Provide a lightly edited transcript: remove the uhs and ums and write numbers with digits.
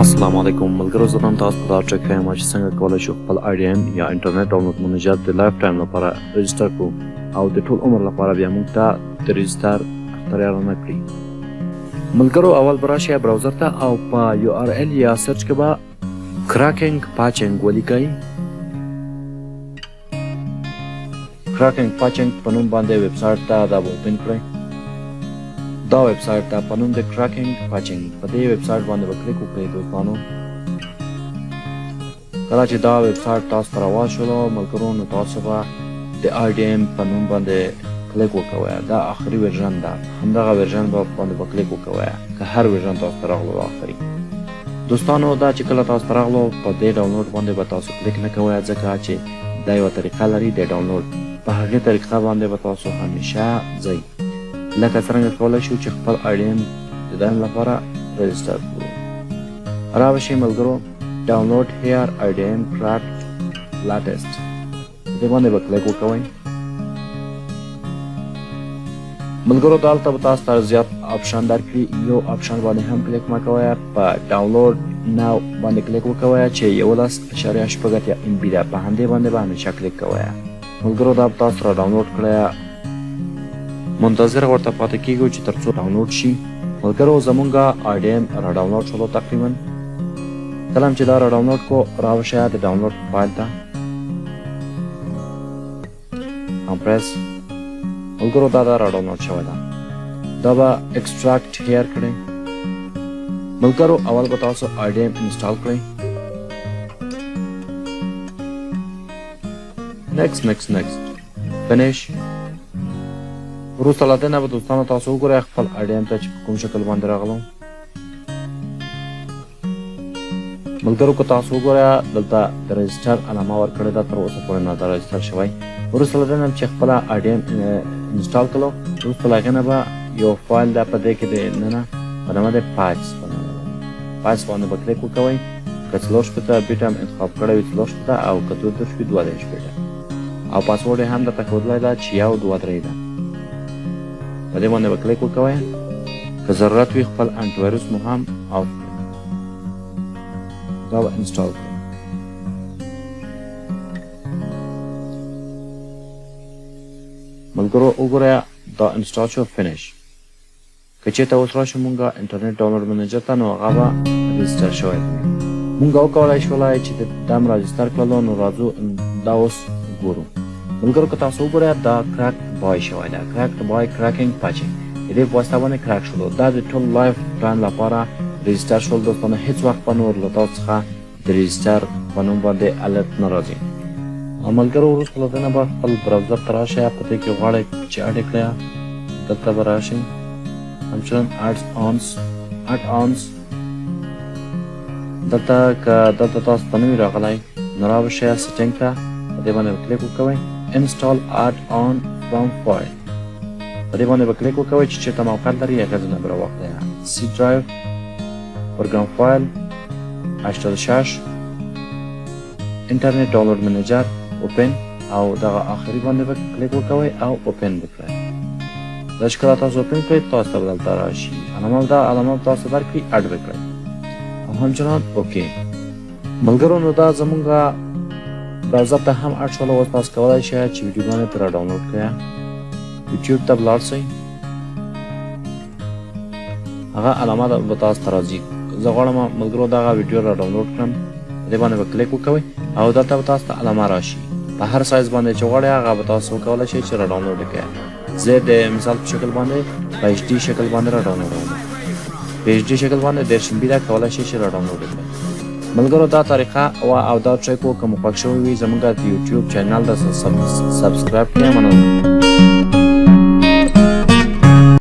السلام علیکم ملګرو، زه نن تاسو ته دا ټریک ښیم چې څنګه کولی شو خپل IDM یا انټرنیټ ډاونلوډ منیجر د لایف ټایم لپاره رجسټر کړو او د ټول عمر لپاره بیا موږ ته د رجسټر اختیار نه کړي. ملګرو، اول به راشئ براوزر ته او په URL یا سرچ کې به کراکنګ پاچنګ ولیکئ. کراکنګ پاچنګ په نوم باندې ویب سایټ ته دا به اوپن کړئ. دا ویب سایټ ته په نوم د کراکنګ پاچنګ په دې ویب سایټ باندې به کلیک وکړئ دوستانو. کله چې دا ویب سایټ تاسو ته راوښولو ملګرو، نو تاسو به د IDM په نوم باندې کلیک وکوئ. دا آخري ورژن ده، همدغه ورژن باندې به کلیک وکوئ که هر ورژن تاسو ته راغلو آخري. دوستانو، دا چې کله تاسو ته راغلو په دې ډاونلوډ باندې به تاسو کلیک نه کوئ، ځکه چې دا یوه طریقه لري د ډاونلوډ. په هغې طریقه باندې به تاسو همیشه ځئ، لکه څرنګه کولی شو چې خپل IDM د دایم لپاره رجسټر کړو. راوشئ ملګرو، ډاونلوډ هیر IDM کراک لاتست، دې باندې به کلیک وکوئ. ملګرو، دلته به تاسو ته زیات آپشن درکړي، یو آپشن باندې هم کلیک مه کوئ. په ډاونلوډ ناو باندې کلیک وکوئ چې 11.8 MB ده، په همدې باندې به همیشه کلیک کوئ. ملګرو، دا به تاسو را ډاونلوډ کړئ، منتظر ورته پاتې کیږو چې تر څو ډاونلوډ شي. ملګرو، زمونږه IDM را ډاونلوډ شولو تقریبا. کله چې دا را ډاونلوډ کو، راوشئ د ډاونلوډ فایل ته کمپریس. ملګرو، دا را ډاونلوډ شوی ده، دا به ایکسټراکټ هیر کړئ. ملګرو، اول به تاسو IDM انسټال کړئ. نیکسټ فینیش. وروسته له دې نه به دوستانو تاسو وګورئ خپل IDM ته چې په کوم شکل باندې راغلو. ملګرو، که تاسو وګورئ دلته د رجسټر علامه ورکړې ده، تر اوسه پورې نه ده رجسټر شوی. وروسته له دې نه چې خپله IDM انسټال کړو، وروسته له هغې نه به یو فایل ده په دې کې د ننه په نامه د پاچ باندې به کلیک وکوئ. که 4 بیټ هم انتخاب کړی وي 4 او که 2 وي 2 بیټه، او پاسورډ یې هم درته ښودلی ده چې 1 2 3 ده. په دې باندې به کلیک وکوئ. که ضرورت وي خپل انټي وایروس مو هم آف کړئ. دا به انسټال کړئ. ملګرو، وګورئ دا انسټال شو، فینیش. که چېرته اوس راشو مونږه انټرنیټ ډاونلوډ منیجر ته، نو هغه به رجسټر شوی دی. مونږ وکولی شولی چې دا هم راجسټر کړلو، نو راځو دا اوس ګورو. ملګرو، که تاسو وګورئ دا کراک بای شوی ده، کراک بای کراکنګ پاچنګ، د دې په واسطه باندې کراک شولو. دا د ټول لایف ټایم لپاره رجسټر شول. دوستانو، هیڅ وخت به نور له تاسو څخه د رجسټر په نوم باندې الرټ نه راځي. ملګرو، وروسته له دې نه به خپل براوزر ته راشئ، په دې کې غواړئ چې اډ یې کړئ، دلته به راشئ، همچنان اډ آنز. دلته که دلته تاسو ته نه وي راغلی، نو راوشئ سیټینګ ته، په دې باندې به کلیک وکوئ. انسټال اډ آن فرام فایل، په دې باندې به کلیک وکوئ چې چېرته موقعیت لري هغه ځایونه به راواخلئ. سی ډرایو، پروګرام فایل 86، انټرنیټ ډاونلوډ منیجر، اوپن، او دغه آخري باندې به کلیک وکوئ او اوپن به کړئ. دا چې کله تاسو اوپن کړئ، تاسو ته به دلته راشي علامه تاسو درکړي، اډ به کړئ او همچنان اوکې. ملګرو، نو دا زمونږه براوزر ته هم اډ شوله. اوس تاسو کولی شئ چې ویډیوګانې ترې راډاونلوډ کړئ. یوټیوب ته به لاړ شئ، هغه علامه به تاسو ته راځي. زه غواړم ملګرو دغه ویډیو راډاونلوډ کړم، دې باندې به کلیک وکوئ او دلته به تاسو ته علامه راشي. په هر سایز باندې چې غواړئ هغه به تاسو وکولی شئ چې راډاونلوډ یې کړئ. زه د مثال په شکل باندې په HD شکل باندې راډاونلوډوم. په HD شکل باندې 10 MB ده، کولی شئ چې راډاونلوډ یې کړئ. ملګرو، دا طریقه او دا ټریک که مو خوښ شوی وي، زموږ د یوټیوب چینل ته سبسکرایب کړئ. مننه.